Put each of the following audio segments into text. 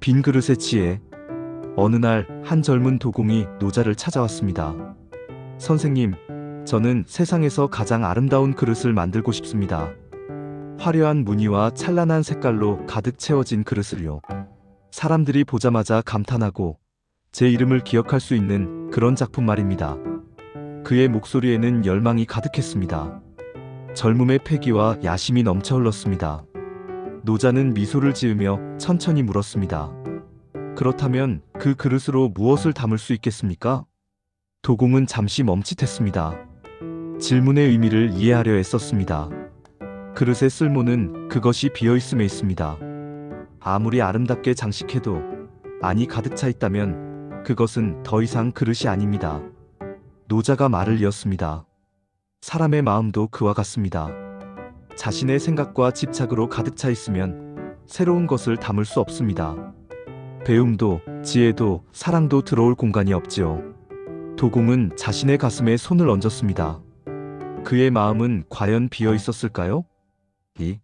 빈 그릇에 취해 어느 날 한 젊은 도공이 노자를 찾아왔습니다. 선생님, 저는 세상에서 가장 아름다운 그릇을 만들고 싶습니다. 화려한 무늬와 찬란한 색깔로 가득 채워진 그릇을요. 사람들이 보자마자 감탄하고 제 이름을 기억할 수 있는 그런 작품 말입니다. 그의 목소리에는 열망이 가득했습니다. 젊음의 패기와 야심이 넘쳐 흘렀습니다. 노자는 미소를 지으며 천천히 물었습니다. 그렇다면 그 그릇으로 무엇을 담을 수 있겠습니까? 도공은 잠시 멈칫했습니다. 질문의 의미를 이해하려 애썼습니다. 그릇의 쓸모는 그것이 비어있음에 있습니다. 아무리 아름답게 장식해도 안이 가득 차 있다면 그것은 더 이상 그릇이 아닙니다. 노자가 말을 이었습니다. 사람의 마음도 그와 같습니다. 자신의 생각과 집착으로 가득 차 있으면 새로운 것을 담을 수 없습니다. 배움도, 지혜도, 사랑도 들어올 공간이 없지요. 도공은 자신의 가슴에 손을 얹었습니다. 그의 마음은 과연 비어 있었을까요? 이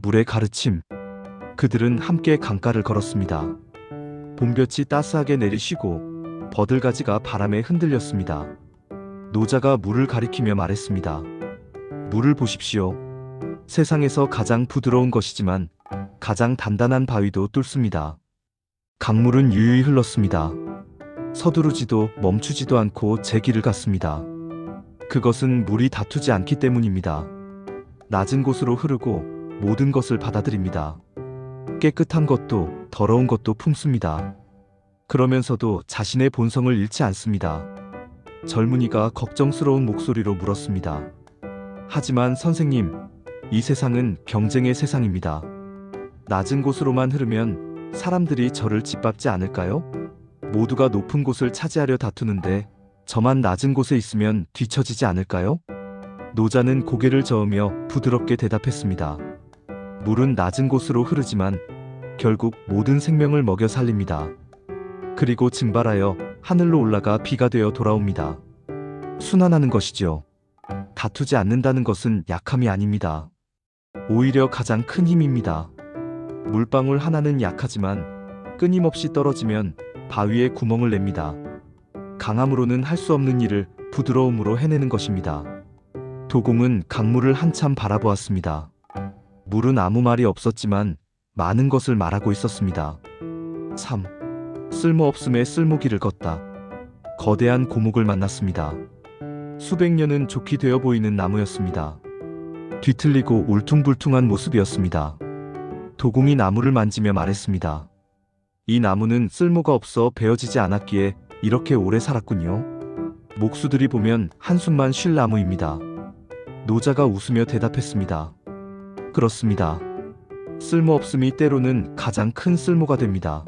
물의 가르침. 그들은 함께 강가를 걸었습니다. 봄볕이 따스하게 내리쉬고 버들가지가 바람에 흔들렸습니다. 노자가 물을 가리키며 말했습니다. 물을 보십시오. 세상에서 가장 부드러운 것이지만 가장 단단한 바위도 뚫습니다. 강물은 유유히 흘렀습니다. 서두르지도 멈추지도 않고 제 길을 갔습니다. 그것은 물이 다투지 않기 때문입니다. 낮은 곳으로 흐르고 모든 것을 받아들입니다. 깨끗한 것도 더러운 것도 품습니다. 그러면서도 자신의 본성을 잃지 않습니다. 젊은이가 걱정스러운 목소리로 물었습니다. 하지만 선생님, 이 세상은 경쟁의 세상입니다. 낮은 곳으로만 흐르면 사람들이 저를 짓밟지 않을까요? 모두가 높은 곳을 차지하려 다투는데 저만 낮은 곳에 있으면 뒤처지지 않을까요? 노자는 고개를 저으며 부드럽게 대답했습니다. 물은 낮은 곳으로 흐르지만 결국 모든 생명을 먹여 살립니다. 그리고 증발하여 하늘로 올라가 비가 되어 돌아옵니다. 순환하는 것이죠. 다투지 않는다는 것은 약함이 아닙니다. 오히려 가장 큰 힘입니다. 물방울 하나는 약하지만 끊임없이 떨어지면 바위에 구멍을 냅니다. 강함으로는 할 수 없는 일을 부드러움으로 해내는 것입니다. 도공은 강물을 한참 바라보았습니다. 물은 아무 말이 없었지만 많은 것을 말하고 있었습니다. 3. 쓸모없음에 쓸모길을 걷다. 거대한 고목을 만났습니다. 수백 년은 좋게 되어 보이는 나무였습니다. 뒤틀리고 울퉁불퉁한 모습이었습니다. 도공이 나무를 만지며 말했습니다. 이 나무는 쓸모가 없어 베어지지 않았기에 이렇게 오래 살았군요. 목수들이 보면 한숨만 쉴 나무입니다. 노자가 웃으며 대답했습니다. 그렇습니다. 쓸모없음이 때로는 가장 큰 쓸모가 됩니다.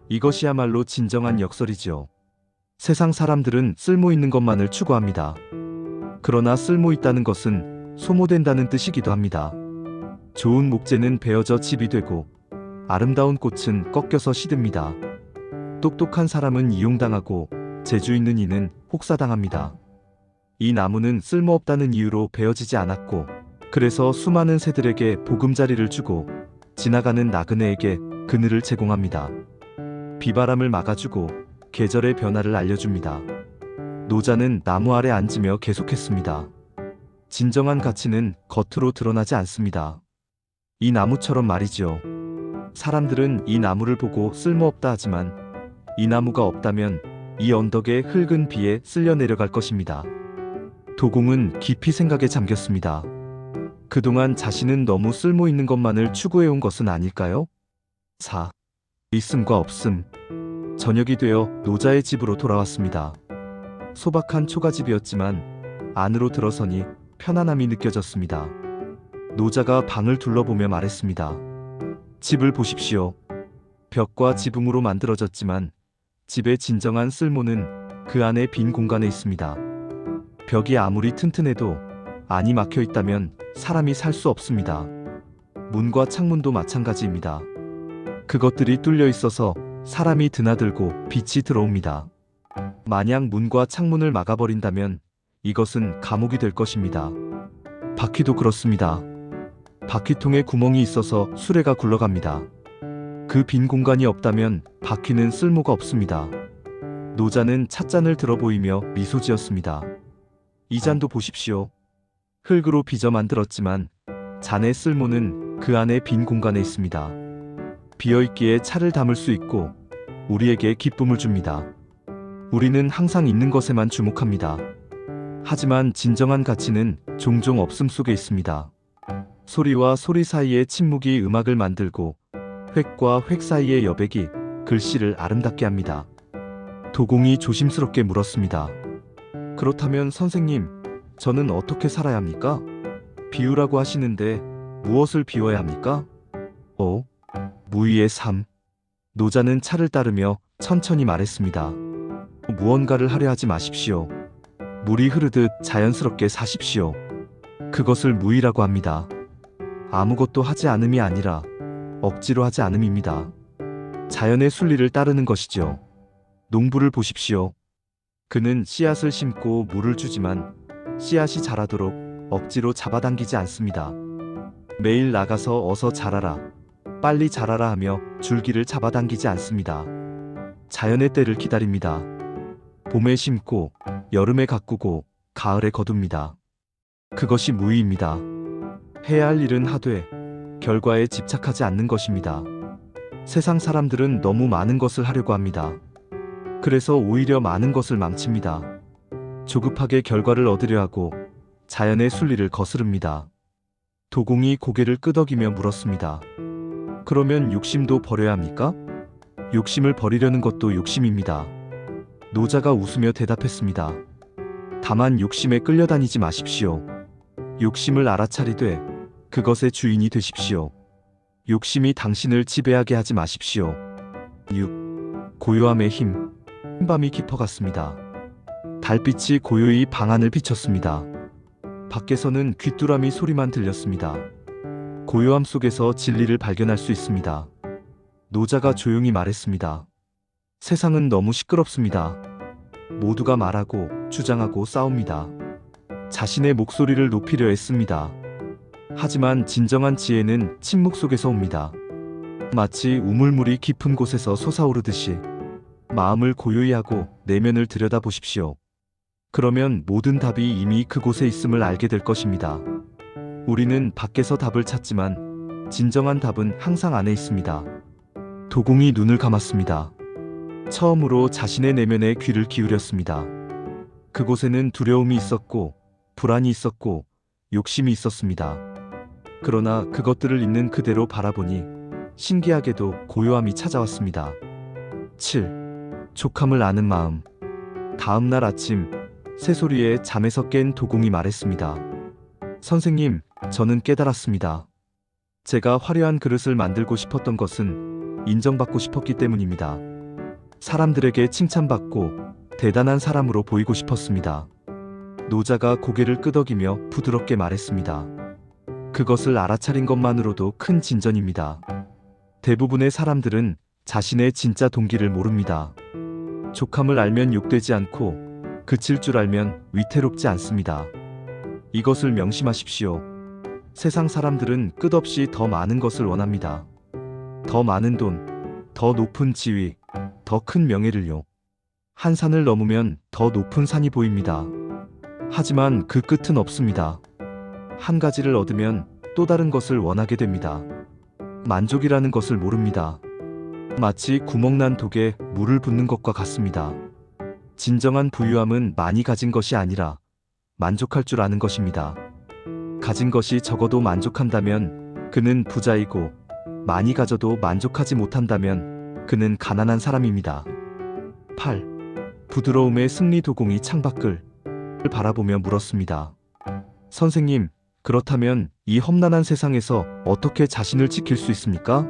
이것이야말로 진정한 역설이지요. 세상 사람들은 쓸모 있는 것만을 추구합니다. 그러나 쓸모 있다는 것은 소모된다는 뜻이기도 합니다. 좋은 목재는 베어져 집이 되고 아름다운 꽃은 꺾여서 시듭니다. 똑똑한 사람은 이용당하고 재주 있는 이는 혹사당합니다. 이 나무는 쓸모없다는 이유로 베어지지 않았고 그래서 수많은 새들에게 보금자리를 주고 지나가는 나그네에게 그늘을 제공합니다. 비바람을 막아주고 계절의 변화를 알려줍니다. 노자는 나무 아래 앉으며 계속했습니다. 진정한 가치는 겉으로 드러나지 않습니다. 이 나무처럼 말이죠. 사람들은 이 나무를 보고 쓸모없다 하지만 이 나무가 없다면 이 언덕의 흙은 비에 쓸려 내려갈 것입니다. 도공은 깊이 생각에 잠겼습니다. 그동안 자신은 너무 쓸모 있는 것만을 추구해온 것은 아닐까요? 4. 있음과 없음. 저녁이 되어 노자의 집으로 돌아왔습니다. 소박한 초가집이었지만 안으로 들어서니 편안함이 느껴졌습니다. 노자가 방을 둘러보며 말했습니다. 집을 보십시오. 벽과 지붕으로 만들어졌지만 집의 진정한 쓸모는 그 안에 빈 공간에 있습니다. 벽이 아무리 튼튼해도 안이 막혀 있다면 사람이 살 수 없습니다. 문과 창문도 마찬가지입니다. 그것들이 뚫려 있어서 사람이 드나들고 빛이 들어옵니다. 만약 문과 창문을 막아버린다면 이것은 감옥이 될 것입니다. 바퀴도 그렇습니다. 바퀴통에 구멍이 있어서 수레가 굴러갑니다. 그 빈 공간이 없다면 바퀴는 쓸모가 없습니다. 노자는 찻잔을 들어 보이며 미소 지었습니다. 이 잔도 보십시오. 흙으로 빚어 만들었지만 잔의 쓸모는 그 안에 빈 공간에 있습니다. 비어있기에 차를 담을 수 있고 우리에게 기쁨을 줍니다. 우리는 항상 있는 것에만 주목합니다. 하지만 진정한 가치는 종종 없음 속에 있습니다. 소리와 소리 사이의 침묵이 음악을 만들고 획과 획 사이의 여백이 글씨를 아름답게 합니다. 도공이 조심스럽게 물었습니다. 그렇다면 선생님, 저는 어떻게 살아야 합니까? 비유라고 하시는데 무엇을 비워야 합니까? 무의의 삶. 노자는 차를 따르며 천천히 말했습니다. 무언가를 하려 하지 마십시오. 물이 흐르듯 자연스럽게 사십시오. 그것을 무의라고 합니다. 아무것도 하지 않음이 아니라 억지로 하지 않음입니다. 자연의 순리를 따르는 것이죠. 농부를 보십시오. 그는 씨앗을 심고 물을 주지만 씨앗이 자라도록 억지로 잡아당기지 않습니다. 매일 나가서 어서 자라라, 빨리 자라라 하며 줄기를 잡아당기지 않습니다. 자연의 때를 기다립니다. 봄에 심고 여름에 가꾸고 가을에 거둡니다. 그것이 무의입니다. 해야 할 일은 하되 결과에 집착하지 않는 것입니다. 세상 사람들은 너무 많은 것을 하려고 합니다. 그래서 오히려 많은 것을 망칩니다. 조급하게 결과를 얻으려 하고 자연의 순리를 거스릅니다. 도공이 고개를 끄덕이며 물었습니다. 그러면 욕심도 버려야 합니까? 욕심을 버리려는 것도 욕심입니다. 노자가 웃으며 대답했습니다. 다만 욕심에 끌려다니지 마십시오. 욕심을 알아차리되 그것의 주인이 되십시오. 욕심이 당신을 지배하게 하지 마십시오. 6. 고요함의 힘. 흰밤이 깊어갔습니다. 달빛이 고요히 방 안을 비쳤습니다. 밖에서는 귀뚜라미 소리만 들렸습니다. 고요함 속에서 진리를 발견할 수 있습니다. 노자가 조용히 말했습니다. 세상은 너무 시끄럽습니다. 모두가 말하고 주장하고 싸웁니다. 자신의 목소리를 높이려 애씁니다. 하지만 진정한 지혜는 침묵 속에서 옵니다. 마치 우물물이 깊은 곳에서 솟아오르듯이 마음을 고요히 하고 내면을 들여다보십시오. 그러면 모든 답이 이미 그곳에 있음을 알게 될 것입니다. 우리는 밖에서 답을 찾지만 진정한 답은 항상 안에 있습니다. 도공이 눈을 감았습니다. 처음으로 자신의 내면에 귀를 기울였습니다. 그곳에는 두려움이 있었고 불안이 있었고 욕심이 있었습니다. 그러나 그것들을 있는 그대로 바라보니 신기하게도 고요함이 찾아왔습니다. 7. 족함을 아는 마음. 다음 날 아침 새소리에 잠에서 깬 도공이 말했습니다. 선생님, 저는 깨달았습니다. 제가 화려한 그릇을 만들고 싶었던 것은 인정받고 싶었기 때문입니다. 사람들에게 칭찬받고 대단한 사람으로 보이고 싶었습니다. 노자가 고개를 끄덕이며 부드럽게 말했습니다. 그것을 알아차린 것만으로도 큰 진전입니다. 대부분의 사람들은 자신의 진짜 동기를 모릅니다. 족함을 알면 욕되지 않고 그칠 줄 알면 위태롭지 않습니다. 이것을 명심하십시오. 세상 사람들은 끝없이 더 많은 것을 원합니다. 더 많은 돈, 더 높은 지위, 더 큰 명예를요. 한 산을 넘으면 더 높은 산이 보입니다. 하지만 그 끝은 없습니다. 한 가지를 얻으면 또 다른 것을 원하게 됩니다. 만족이라는 것을 모릅니다. 마치 구멍난 독에 물을 붓는 것과 같습니다. 진정한 부유함은 많이 가진 것이 아니라 만족할 줄 아는 것입니다. 가진 것이 적어도 만족한다면 그는 부자이고 많이 가져도 만족하지 못한다면 그는 가난한 사람입니다. 8. 부드러움의 승리. 도공이 창밖을 바라보며 물었습니다. 선생님, 그렇다면 이 험난한 세상에서 어떻게 자신을 지킬 수 있습니까?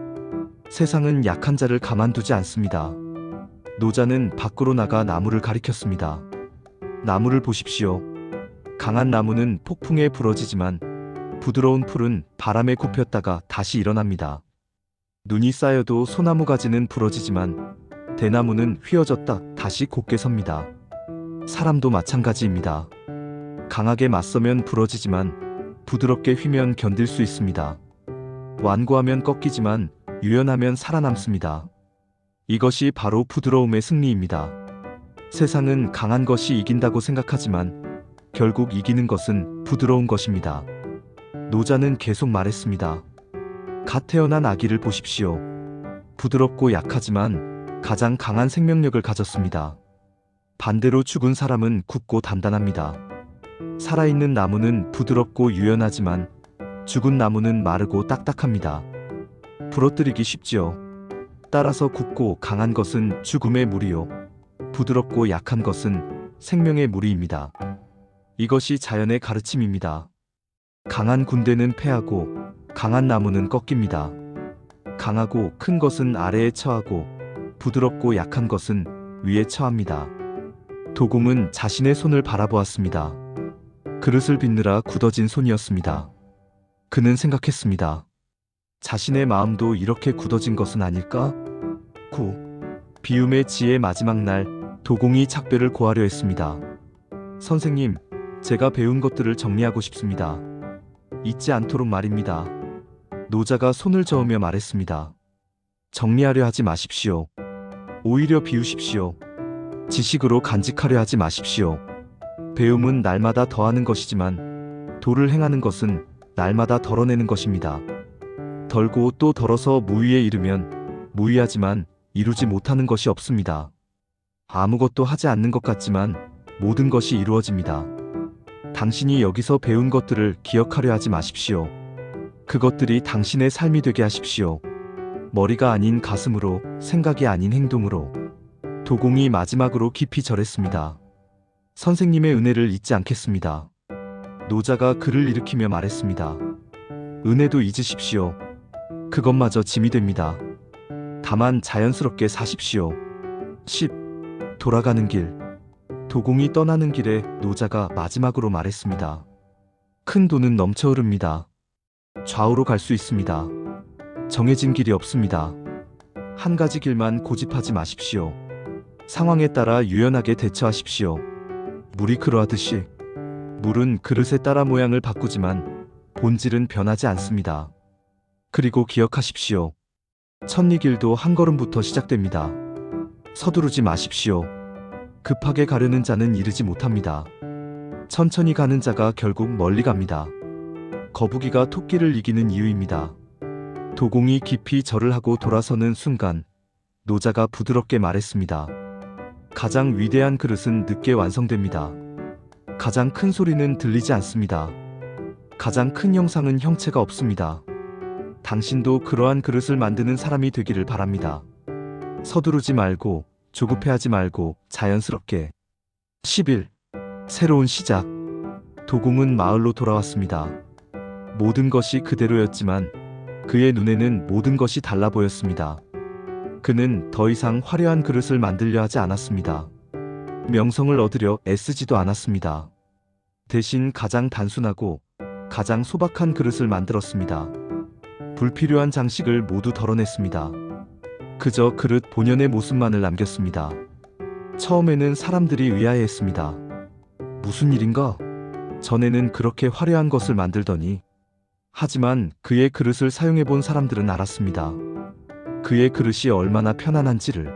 세상은 약한 자를 가만두지 않습니다. 노자는 밖으로 나가 나무를 가리켰습니다. 나무를 보십시오. 강한 나무는 폭풍에 부러지지만 부드러운 풀은 바람에 굽혔다가 다시 일어납니다. 눈이 쌓여도 소나무 가지는 부러지지만 대나무는 휘어졌다 다시 곧게 섭니다. 사람도 마찬가지입니다. 강하게 맞서면 부러지지만 부드럽게 휘면 견딜 수 있습니다. 완고하면 꺾이지만 유연하면 살아남습니다. 이것이 바로 부드러움의 승리입니다. 세상은 강한 것이 이긴다고 생각하지만 결국 이기는 것은 부드러운 것입니다. 노자는 계속 말했습니다. 갓 태어난 아기를 보십시오. 부드럽고 약하지만 가장 강한 생명력을 가졌습니다. 반대로 죽은 사람은 굳고 단단합니다. 살아있는 나무는 부드럽고 유연하지만 죽은 나무는 마르고 딱딱합니다. 부러뜨리기 쉽지요. 따라서 굳고 강한 것은 죽음의 무리요. 부드럽고 약한 것은 생명의 무리입니다. 이것이 자연의 가르침입니다. 강한 군대는 패하고 강한 나무는 꺾입니다. 강하고 큰 것은 아래에 처하고 부드럽고 약한 것은 위에 처합니다. 도공은 자신의 손을 바라보았습니다. 그릇을 빚느라 굳어진 손이었습니다. 그는 생각했습니다. 자신의 마음도 이렇게 굳어진 것은 아닐까? 비움의 지의 마지막 날 도공이 작별을 고하려 했습니다. 선생님, 제가 배운 것들을 정리하고 싶습니다. 잊지 않도록 말입니다. 노자가 손을 저으며 말했습니다. 정리하려 하지 마십시오. 오히려 비우십시오. 지식으로 간직하려 하지 마십시오. 배움은 날마다 더하는 것이지만 도를 행하는 것은 날마다 덜어내는 것입니다. 덜고 또 덜어서 무위에 이르면 무위하지만 이루지 못하는 것이 없습니다. 아무것도 하지 않는 것 같지만 모든 것이 이루어집니다. 당신이 여기서 배운 것들을 기억하려 하지 마십시오. 그것들이 당신의 삶이 되게 하십시오. 머리가 아닌 가슴으로, 생각이 아닌 행동으로. 도공이 마지막으로 깊이 절했습니다. 선생님의 은혜를 잊지 않겠습니다. 노자가 그를 일으키며 말했습니다. 은혜도 잊으십시오. 그것마저 짐이 됩니다. 다만 자연스럽게 사십시오. 10. 돌아가는 길. 도공이 떠나는 길에 노자가 마지막으로 말했습니다. 큰 돈은 넘쳐 흐릅니다. 좌우로 갈 수 있습니다. 정해진 길이 없습니다. 한 가지 길만 고집하지 마십시오. 상황에 따라 유연하게 대처하십시오. 물이 그러하듯이 물은 그릇에 따라 모양을 바꾸지만 본질은 변하지 않습니다. 그리고 기억하십시오. 첫리길도 한 걸음부터 시작됩니다. 서두르지 마십시오. 급하게 가려는 자는 이르지 못합니다. 천천히 가는 자가 결국 멀리 갑니다. 거북이가 토끼를 이기는 이유입니다. 도공이 깊이 절을 하고 돌아서는 순간 노자가 부드럽게 말했습니다. 가장 위대한 그릇은 늦게 완성됩니다. 가장 큰 소리는 들리지 않습니다. 가장 큰 형상은 형체가 없습니다. 당신도 그러한 그릇을 만드는 사람이 되기를 바랍니다. 서두르지 말고 조급해하지 말고 자연스럽게. 11. 새로운 시작. 도공은 마을로 돌아왔습니다. 모든 것이 그대로였지만 그의 눈에는 모든 것이 달라 보였습니다. 그는 더 이상 화려한 그릇을 만들려 하지 않았습니다. 명성을 얻으려 애쓰지도 않았습니다. 대신 가장 단순하고 가장 소박한 그릇을 만들었습니다. 불필요한 장식을 모두 덜어냈습니다. 그저 그릇 본연의 모습만을 남겼습니다. 처음에는 사람들이 의아해했습니다. 무슨 일인가? 전에는 그렇게 화려한 것을 만들더니. 하지만 그의 그릇을 사용해본 사람들은 알았습니다. 그의 그릇이 얼마나 편안한지를,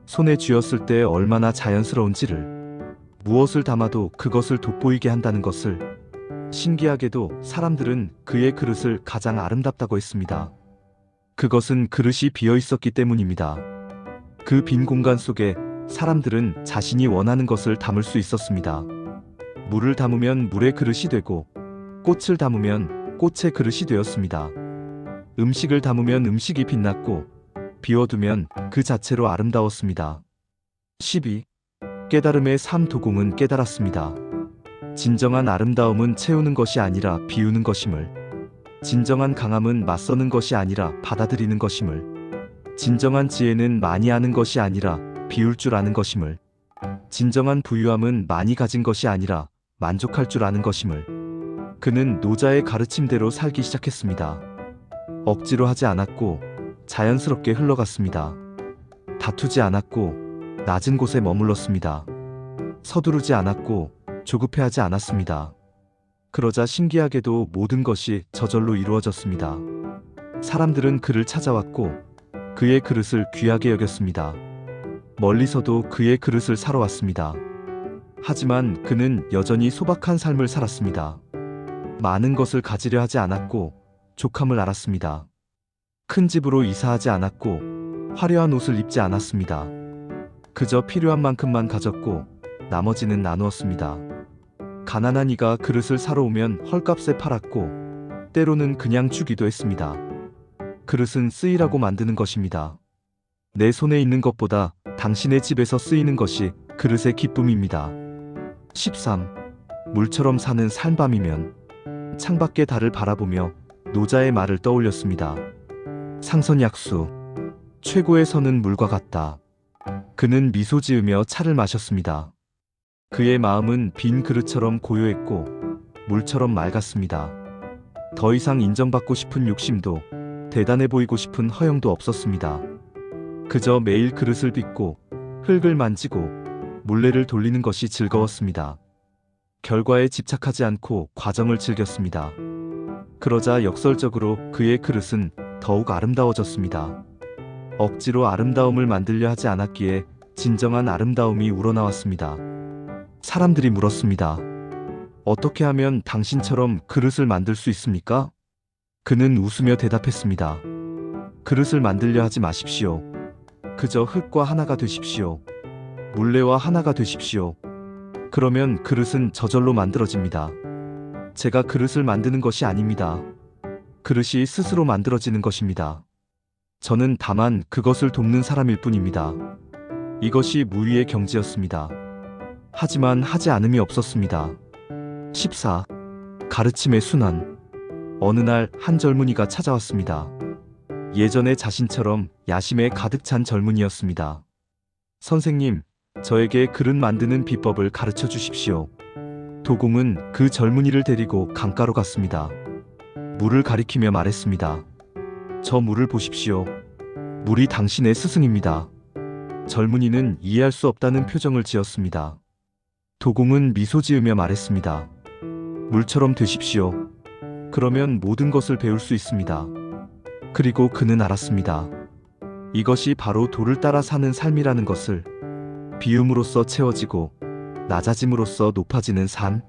손에 쥐었을 때 얼마나 자연스러운지를, 무엇을 담아도 그것을 돋보이게 한다는 것을. 신기하게도 사람들은 그의 그릇을 가장 아름답다고 했습니다. 그것은 그릇이 비어 있었기 때문입니다. 그 빈 공간 속에 사람들은 자신이 원하는 것을 담을 수 있었습니다. 물을 담으면 물의 그릇이 되고, 꽃을 담으면 꽃의 그릇이 되었습니다. 음식을 담으면 음식이 빛났고, 비워두면 그 자체로 아름다웠습니다. 12. 깨달음의 삶. 도공은 깨달았습니다. 진정한 아름다움은 채우는 것이 아니라 비우는 것임을. 진정한 강함은 맞서는 것이 아니라 받아들이는 것임을. 진정한 지혜는 많이 아는 것이 아니라 비울 줄 아는 것임을. 진정한 부유함은 많이 가진 것이 아니라 만족할 줄 아는 것임을. 그는 노자의 가르침대로 살기 시작했습니다. 억지로 하지 않았고 자연스럽게 흘러갔습니다. 다투지 않았고 낮은 곳에 머물렀습니다. 서두르지 않았고 조급해하지 않았습니다. 그러자 신기하게도 모든 것이 저절로 이루어졌습니다. 사람들은 그를 찾아왔고 그의 그릇을 귀하게 여겼습니다. 멀리서도 그의 그릇을 사러 왔습니다. 하지만 그는 여전히 소박한 삶을 살았습니다. 많은 것을 가지려 하지 않았고 족함을 알았습니다. 큰 집으로 이사하지 않았고 화려한 옷을 입지 않았습니다. 그저 필요한 만큼만 가졌고 나머지는 나누었습니다. 가난한 이가 그릇을 사러 오면 헐값에 팔았고 때로는 그냥 주기도 했습니다. 그릇은 쓰이라고 만드는 것입니다. 내 손에 있는 것보다 당신의 집에서 쓰이는 것이 그릇의 기쁨입니다. 13. 물처럼 사는 삶밤이면 창밖의 달을 바라보며 노자의 말을 떠올렸습니다. 상선약수. 최고의 선은 물과 같다. 그는 미소 지으며 차를 마셨습니다. 그의 마음은 빈 그릇처럼 고요했고 물처럼 맑았습니다. 더 이상 인정받고 싶은 욕심도 대단해 보이고 싶은 허영도 없었습니다. 그저 매일 그릇을 빚고 흙을 만지고 물레를 돌리는 것이 즐거웠습니다. 결과에 집착하지 않고 과정을 즐겼습니다. 그러자 역설적으로 그의 그릇은 더욱 아름다워졌습니다. 억지로 아름다움을 만들려 하지 않았기에 진정한 아름다움이 우러나왔습니다. 사람들이 물었습니다. 어떻게 하면 당신처럼 그릇을 만들 수 있습니까? 그는 웃으며 대답했습니다. 그릇을 만들려 하지 마십시오. 그저 흙과 하나가 되십시오. 물레와 하나가 되십시오. 그러면 그릇은 저절로 만들어집니다. 제가 그릇을 만드는 것이 아닙니다. 그릇이 스스로 만들어지는 것입니다. 저는 다만 그것을 돕는 사람일 뿐입니다. 이것이 무위의 경지였습니다. 하지만 하지 않음이 없었습니다. 14. 가르침의 순환. 어느 날 한 젊은이가 찾아왔습니다. 예전의 자신처럼 야심에 가득 찬 젊은이였습니다. 선생님, 저에게 그릇 만드는 비법을 가르쳐 주십시오. 도공은 그 젊은이를 데리고 강가로 갔습니다. 물을 가리키며 말했습니다. 저 물을 보십시오. 물이 당신의 스승입니다. 젊은이는 이해할 수 없다는 표정을 지었습니다. 도공은 미소 지으며 말했습니다. 물처럼 되십시오. 그러면 모든 것을 배울 수 있습니다. 그리고 그는 알았습니다. 이것이 바로 돌을 따라 사는 삶이라는 것을. 비움으로써 채워지고 낮아짐으로써 높아지는 삶,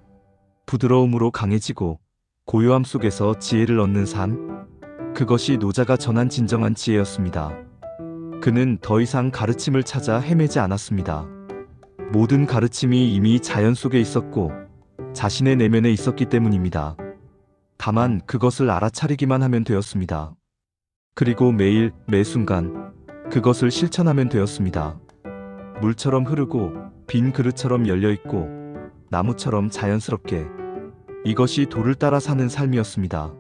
부드러움으로 강해지고 고요함 속에서 지혜를 얻는 삶, 그것이 노자가 전한 진정한 지혜였습니다. 그는 더 이상 가르침을 찾아 헤매지 않았습니다. 모든 가르침이 이미 자연 속에 있었고 자신의 내면에 있었기 때문입니다. 다만 그것을 알아차리기만 하면 되었습니다. 그리고 매일 매 순간 그것을 실천하면 되었습니다. 물처럼 흐르고 빈 그릇처럼 열려있고 나무처럼 자연스럽게. 이것이 돌을 따라 사는 삶이었습니다.